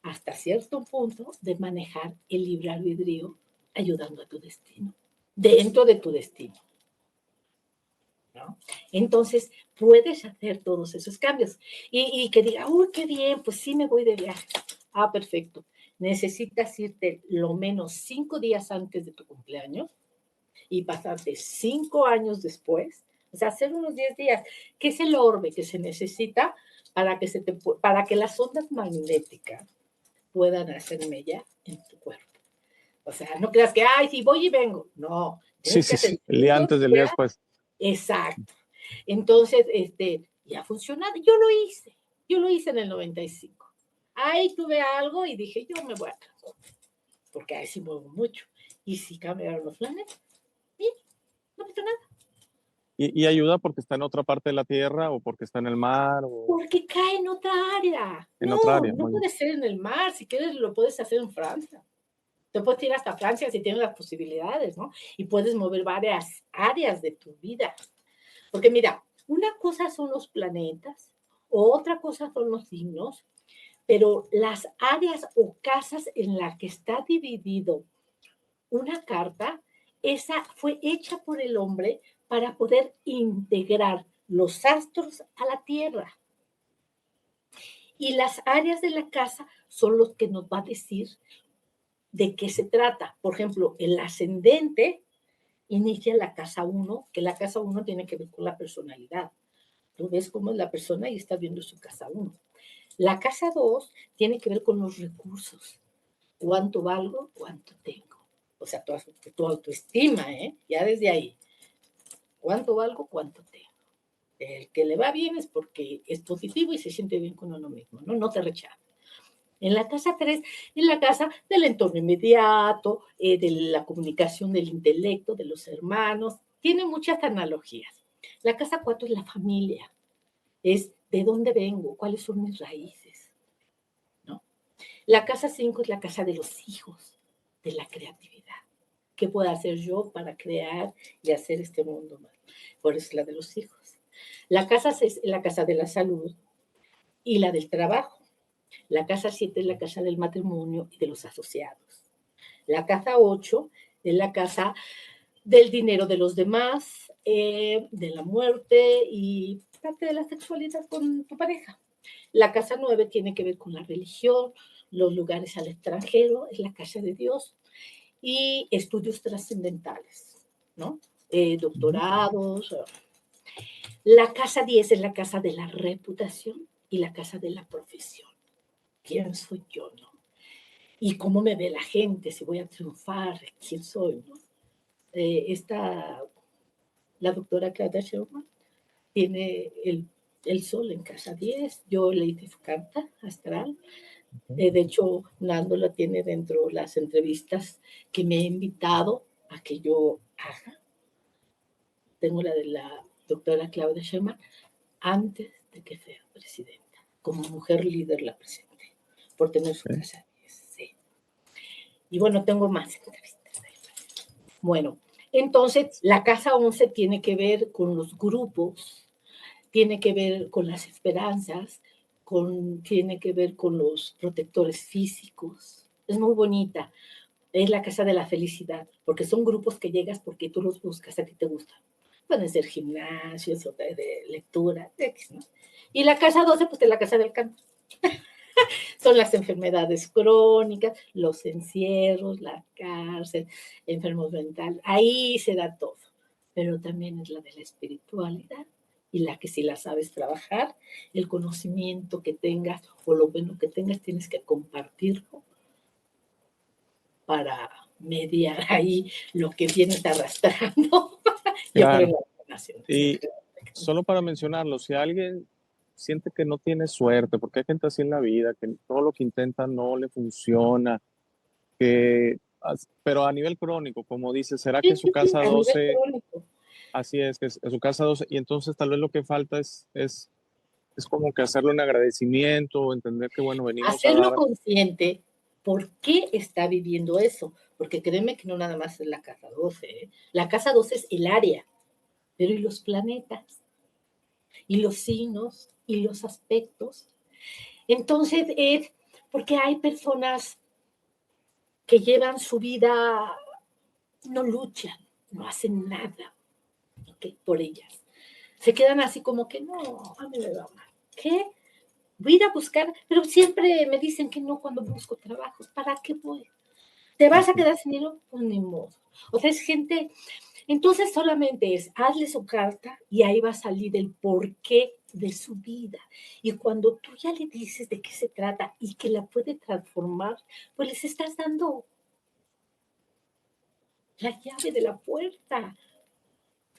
hasta cierto punto de manejar el libre albedrío ayudando a tu destino, dentro de tu destino, ¿no? Entonces, puedes hacer todos esos cambios y que diga, uy, qué bien, pues sí me voy de viaje. Ah, perfecto. Necesitas irte lo menos 5 días antes de tu cumpleaños y pasarte 5 años después, o sea, hacer unos 10 días, que es el orbe que se necesita para que las ondas magnéticas puedan hacer mella en tu cuerpo. O sea, no creas que, ay, sí, voy y vengo. No, Sí, tienes que sí, hacer sí. El día 5 antes del día días. después. Exacto. Entonces, y ha funcionado. Yo lo hice en el 95. Ahí tuve algo y dije, yo me voy a Cancún, porque ahí sí muevo mucho. Y sí cambiaron los planes, y no pasó nada. Y ayuda porque está en otra parte de la Tierra o porque está en el mar o Porque cae en otra área. en otra No, área. no Muy bien. puede ser en el mar. Si quieres, lo puedes hacer en Francia. Te puedes ir hasta Francia si tienes las posibilidades, ¿no? Y puedes mover varias áreas de tu vida. Porque mira, una cosa son los planetas, otra cosa son los signos, pero las áreas o casas en las que está dividido una carta, esa fue hecha por el hombre para poder integrar los astros a la Tierra. Y las áreas de la casa son los que nos va a decir de qué se trata. Por ejemplo, el ascendente inicia la casa 1, que la casa 1 tiene que ver con la personalidad. Tú ves cómo es la persona y estás viendo su casa 1. La casa 2 tiene que ver con los recursos. ¿Cuánto valgo? ¿Cuánto tengo? O sea, tu autoestima, ¿eh? Ya desde ahí. ¿Cuánto valgo? ¿Cuánto tengo? El que le va bien es porque es positivo y se siente bien con uno mismo, ¿no? No te rechaza. En la casa 3, en la casa del entorno inmediato, de la comunicación del intelecto, de los hermanos, tiene muchas analogías. La casa 4 es la familia, es de dónde vengo, cuáles son mis raíces, ¿no? La casa 5 es la casa de los hijos, de la creatividad. ¿Qué puedo hacer yo para crear y hacer este mundo más? Por eso es la de los hijos. La casa 6 es la casa de la salud y la del trabajo. La casa 7 es la casa del matrimonio y de los asociados. La casa 8 es la casa del dinero de los demás, de la muerte y parte de la sexualidad con tu pareja. La casa 9 tiene que ver con la religión, los lugares al extranjero, es la casa de Dios y estudios trascendentales, ¿no? Doctorados. La casa 10 es la casa de la reputación y la casa de la profesión. ¿Quién soy yo, no? Y cómo me ve la gente, si voy a triunfar, quién soy, ¿no? Esta, la doctora Claudia Sherman, tiene el sol en casa 10. Yo le hice su carta astral. De hecho, Nando la tiene dentro de las entrevistas que me ha invitado a que yo haga. Tengo la de la doctora Claudia Sherman antes de que sea presidenta. Como mujer líder la presenté por tener su ¿Eh? casa 10. Sí. Y bueno, tengo más entrevistas. Bueno, entonces la casa 11 tiene que ver con los grupos, tiene que ver con las esperanzas, tiene que ver con los protectores físicos. Es muy bonita. Es la casa de la felicidad, porque son grupos que llegas porque tú los buscas, a ti te gustan. Pueden ser gimnasios o de lectura, X, ¿no? Y la casa 12, pues de la casa del canto. Son las enfermedades crónicas, los encierros, la cárcel, enfermos mentales. Ahí se da todo. Pero también es la de la espiritualidad y la que si la sabes trabajar, el conocimiento que tengas o lo bueno que tengas, tienes que compartirlo para mediar ahí lo que vienes arrastrando. Yo creo en Claro. la sanación. Y solo para mencionarlo, si alguien siente que no tiene suerte, porque hay gente así en la vida, que todo lo que intenta no le funciona, pero a nivel crónico, como dice, ¿será que Sí, su sí, sí, casa a nivel 12, crónico. así es, que es su casa 12, y entonces tal vez lo que falta es como que hacerle un agradecimiento, entender que, bueno, venimos a Hacerlo dar, consciente, ¿por qué está viviendo eso? Porque créeme que no nada más es la casa 12, ¿eh? La casa 12 es el área, pero ¿y los planetas? ¿Y los signos? ¿Y los aspectos? Entonces es porque hay personas que llevan su vida, no luchan, no hacen nada, ¿okay?, por ellas. Se quedan así como que no, a mí me va mal. ¿Qué? Voy a ir a buscar, pero siempre me dicen que no cuando busco trabajos. ¿Para qué voy? ¿Te vas a así, quedar sin dinero? Pues ni modo. O sea, es gente. Entonces solamente es, hazle su carta y ahí va a salir el porqué de su vida. Y cuando tú ya le dices de qué se trata y que la puede transformar, pues les estás dando la llave de la puerta,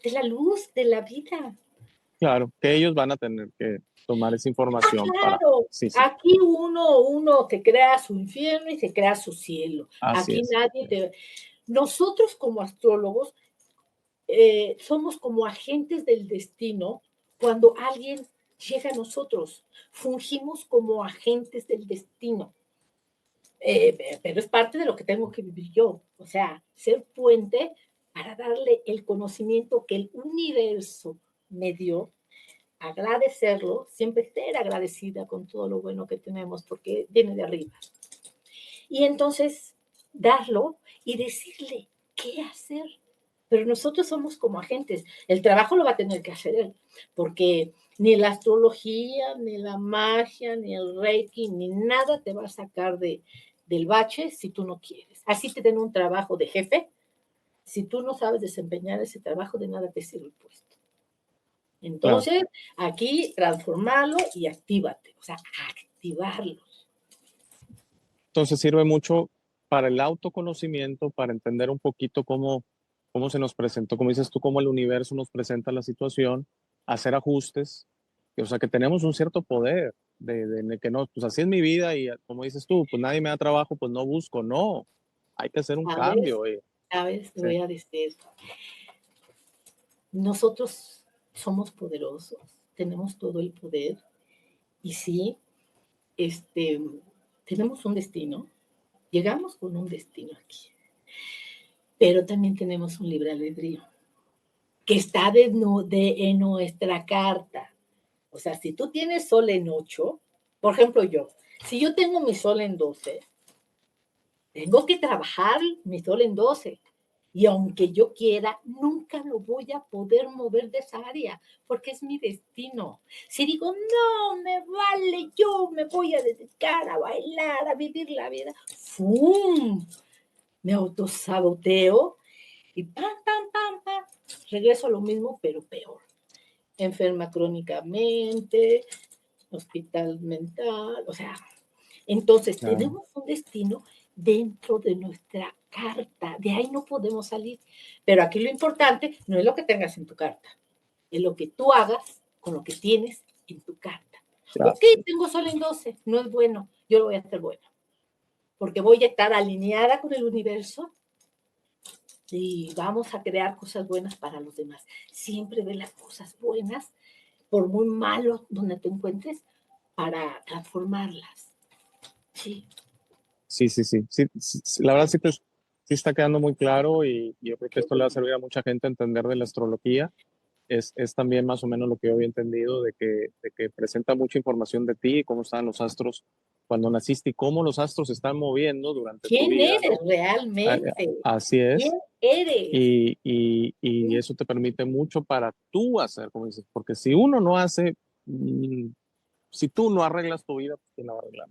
de la luz, de la vida. claro, que ellos van a tener que tomar esa Ah, información para, claro. sí, sí, Aquí uno se crea su infierno y se crea su cielo. así Aquí es, nadie te. Nosotros como astrólogos somos como agentes del destino cuando alguien llega a nosotros. Fungimos como agentes del destino. Pero es parte de lo que tengo que vivir yo. O sea, ser puente para darle el conocimiento que el universo me dio, agradecerlo, siempre ser agradecida con todo lo bueno que tenemos, porque viene de arriba. Y entonces darlo y decirle qué hacer. Pero nosotros somos como agentes. El trabajo lo va a tener que hacer él, porque ni la astrología, ni la magia, ni el reiki, ni nada te va a sacar del bache si tú no quieres. Así te den un trabajo de jefe. Si tú no sabes desempeñar ese trabajo, de nada te sirve el puesto. claro. Entonces, aquí transformarlo y actívate, o sea, activarlo. Entonces sirve mucho para el autoconocimiento, para entender un poquito cómo se nos presentó, como dices tú, cómo el universo nos presenta la situación, hacer ajustes, o sea, que tenemos un cierto poder de que no, pues así es mi vida y como dices tú, pues nadie me da trabajo, pues no busco, no, hay que hacer un ¿Sabes? cambio. ¿Sabes? Te Sí, voy a decir, nosotros somos poderosos, tenemos todo el poder y sí, este, tenemos un destino, llegamos con un destino aquí, pero también tenemos un libre albedrío que está en nuestra carta. O sea, si tú tienes sol en 8, por ejemplo yo, si yo tengo mi sol en 12, tengo que trabajar mi sol en 12. Y aunque yo quiera, nunca lo voy a poder mover de esa área, porque es mi destino. Si digo, no, me vale, yo me voy a dedicar a bailar, a vivir la vida, ¡fum! Me autosaboteo y pam, pam, pam, pam, regreso a lo mismo, pero peor. Enferma crónicamente, hospital mental, o sea, entonces claro, tenemos un destino dentro de nuestra carta, de ahí no podemos salir. Pero aquí lo importante no es lo que tengas en tu carta, es lo que tú hagas con lo que tienes en tu carta. claro. Ok, tengo sol en 12, no es bueno, yo lo voy a hacer bueno, porque voy a estar alineada con el universo y vamos a crear cosas buenas para los demás. Siempre ve las cosas buenas, por muy malo donde te encuentres, para transformarlas. Sí. Sí, sí, sí, sí, sí, sí, la verdad sí está quedando muy claro y yo creo que Qué esto le va a bueno. servir a mucha gente a entender de la astrología. Es también más o menos lo que yo había entendido de que presenta mucha información de ti, cómo están los astros cuando naciste y cómo los astros se están moviendo durante tu ¿Quién vida, eres ¿no? realmente? Así ¿Quién es. eres. y eso te permite mucho para tú hacer, como dices, porque si uno no hace, si tú no arreglas tu vida, pues ¿quién la va a arreglar?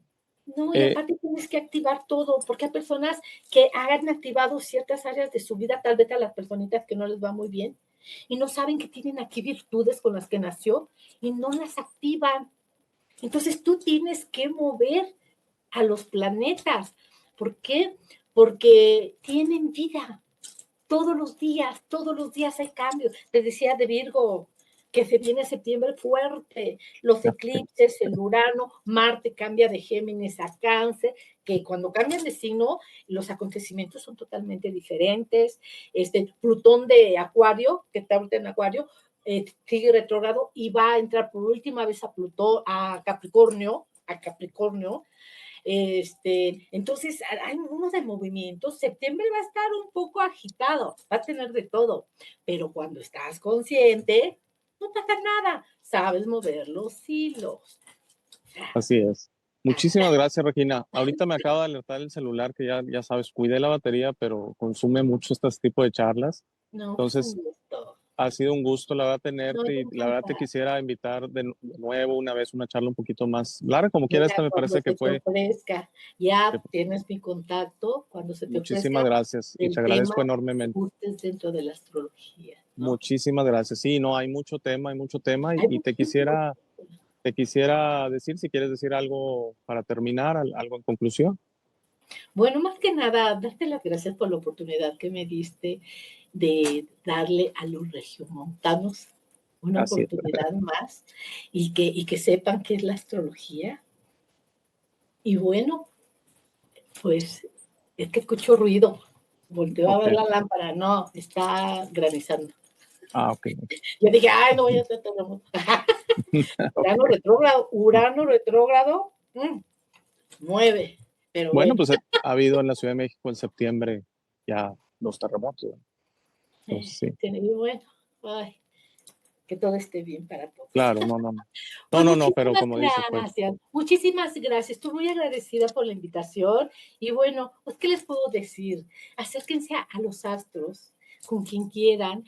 No, y aparte tienes que activar todo, porque hay personas que han activado ciertas áreas de su vida, tal vez a las personitas que no les va muy bien, y no saben que tienen aquí virtudes con las que nació y no las activan. Entonces tú tienes que mover a los planetas. ¿Por qué? Porque tienen vida. Todos los días hay cambios. Te decía de Virgo que se viene septiembre fuerte, los eclipses, el Urano, Marte cambia de Géminis a Cáncer, que cuando cambian de signo, los acontecimientos son totalmente diferentes. Plutón de Acuario, que está ahorita en Acuario, sigue retrógrado y va a entrar por última vez a Plutón, a Capricornio, entonces hay uno de movimientos. Septiembre va a estar un poco agitado, va a tener de todo, pero cuando estás consciente, no pasa nada, sabes mover los hilos. Así es. Muchísimas gracias, Regina. Ahorita me acaba de alertar el celular que ya sabes, cuidé la batería, pero consume mucho este tipo de charlas. No, Entonces, pues un gusto. ha sido un gusto, la verdad, No, tenerte y la verdad te quisiera invitar de nuevo una vez una charla un poquito más larga, como quiera. Esta me parece que fue. Ofrezca, ya tienes mi contacto, cuando se te Muchísimas ofrezca gracias y te el tema agradezco que enormemente. gustes dentro de la astrología, ¿no? Muchísimas gracias. Sí, no, hay mucho tema y te quisiera decir, si quieres decir algo para terminar, algo en conclusión. Bueno, más que nada, darte las gracias por la oportunidad que me diste de darle a los regiomontanos una Así es. oportunidad más y que sepan qué es la astrología. Y bueno, pues es que escucho ruido. Volteo a ver la lámpara. No, está granizando. Ah, ok. Yo dije, ay, no voy a hacer terremoto. Urano retrógrado, 9. Pero bueno, pues ha habido en la Ciudad de México en septiembre ya 2 terremotos. Entonces, sí. Y bueno, ay, que todo esté bien para todos. Claro, no. Pues No, pero como dices, pues. Muchísimas gracias. Estoy muy agradecida por la invitación. Y bueno, pues, ¿qué les puedo decir? Acérquense a los astros con quien quieran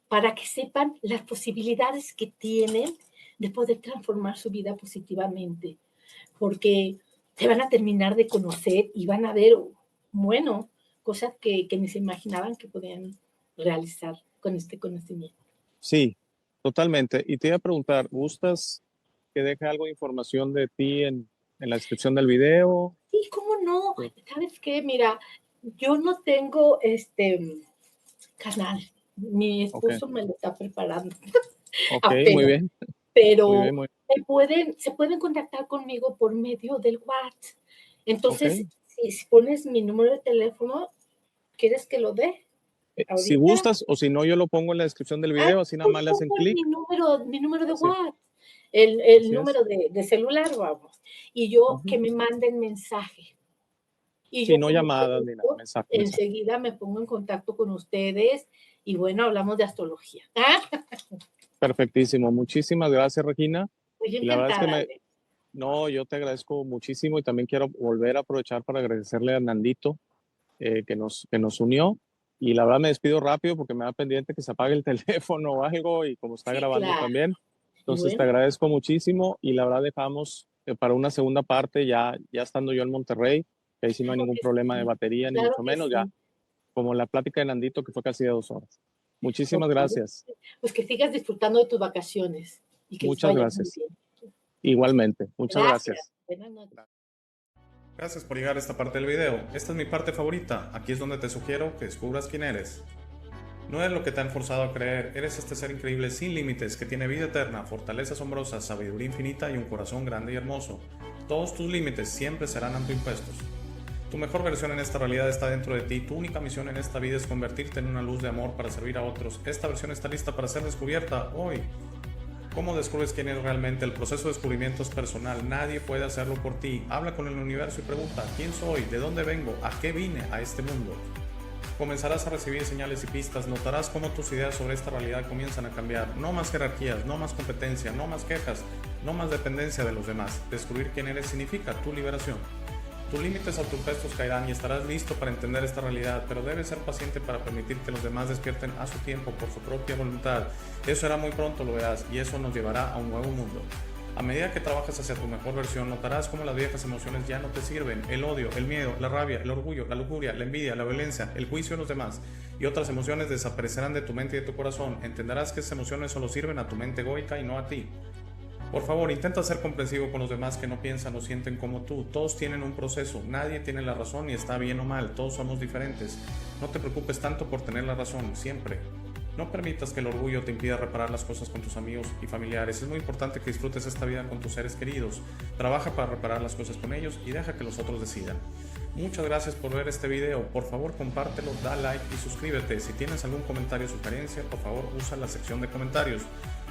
para que sepan las posibilidades que tienen de poder transformar su vida positivamente. Porque se van a terminar de conocer y van a ver, bueno, cosas que ni se imaginaban que podían realizar con este conocimiento. Sí, totalmente. Y te iba a preguntar, ¿gustas que deje algo de información de ti en la descripción del video? Sí, ¿cómo no? ¿Sabes qué? Mira, yo no tengo canal. Mi esposo me lo está preparando. Ok, muy bien. Pero muy bien. se pueden contactar conmigo por medio del WhatsApp. Entonces, si pones mi número de teléfono, ¿quieres que lo dé? Si gustas, o si no, yo lo pongo en la descripción del video, así nada más le hacen clic. Mi número de WhatsApp, el número de celular, vamos. Y yo que me manden mensaje. Y yo no llamadas ni nada, mensaje. Enseguida me pongo en contacto con ustedes y bueno, hablamos de astrología. Perfectísimo. Muchísimas gracias, Regina. Muy y la verdad es que yo te agradezco muchísimo y también quiero volver a aprovechar para agradecerle a Nandito que nos unió. Y la verdad me despido rápido porque me da pendiente que se apague el teléfono o algo y como está grabando también. Entonces te agradezco muchísimo y la verdad dejamos para una segunda parte ya estando yo en Monterrey, que ahí sí no hay ningún problema de batería, ni mucho menos, ya como la plática de Nandito que fue casi de 2 horas. Muchísimas gracias. Pues que sigas disfrutando de tus vacaciones. Y que muchas gracias. Igualmente, muchas gracias. Buenas noches. Gracias por llegar a esta parte del video. Esta es mi parte favorita. Aquí es donde te sugiero que descubras quién eres. No eres lo que te han forzado a creer. Eres este ser increíble sin límites que tiene vida eterna, fortaleza asombrosa, sabiduría infinita y un corazón grande y hermoso. Todos tus límites siempre serán autoimpuestos. Tu mejor versión en esta realidad está dentro de ti. Tu única misión en esta vida es convertirte en una luz de amor para servir a otros. Esta versión está lista para ser descubierta hoy. ¿Cómo descubres quién es realmente? El proceso de descubrimiento es personal, nadie puede hacerlo por ti. Habla con el universo y pregunta, ¿quién soy? ¿De dónde vengo? ¿A qué vine a este mundo? Comenzarás a recibir señales y pistas, notarás cómo tus ideas sobre esta realidad comienzan a cambiar. No más jerarquías, no más competencia, no más quejas, no más dependencia de los demás. Descubrir quién eres significa tu liberación. Tus límites autoimpuestos caerán y estarás listo para entender esta realidad, pero debes ser paciente para permitir que los demás despierten a su tiempo, por su propia voluntad. Eso será muy pronto, lo verás, y eso nos llevará a un nuevo mundo. A medida que trabajas hacia tu mejor versión, notarás cómo las viejas emociones ya no te sirven. El odio, el miedo, la rabia, el orgullo, la lujuria, la envidia, la violencia, el juicio de los demás y otras emociones desaparecerán de tu mente y de tu corazón. Entenderás que esas emociones solo sirven a tu mente egoica y no a ti. Por favor, intenta ser comprensivo con los demás que no piensan o sienten como tú. Todos tienen un proceso, nadie tiene la razón y está bien o mal, todos somos diferentes. No te preocupes tanto por tener la razón, siempre. No permitas que el orgullo te impida reparar las cosas con tus amigos y familiares. Es muy importante que disfrutes esta vida con tus seres queridos. Trabaja para reparar las cosas con ellos y deja que los otros decidan. Muchas gracias por ver este video. Por favor, compártelo, da like y suscríbete. Si tienes algún comentario o sugerencia, por favor, usa la sección de comentarios.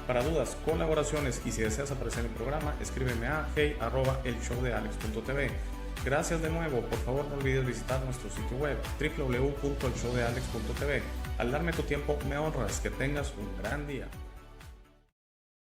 Para dudas, colaboraciones y si deseas aparecer en el programa, escríbeme a hey@elshowdealex.tv. Gracias de nuevo, por favor no olvides visitar nuestro sitio web www.elshowdealex.tv. Al darme tu tiempo me honras, que tengas un gran día.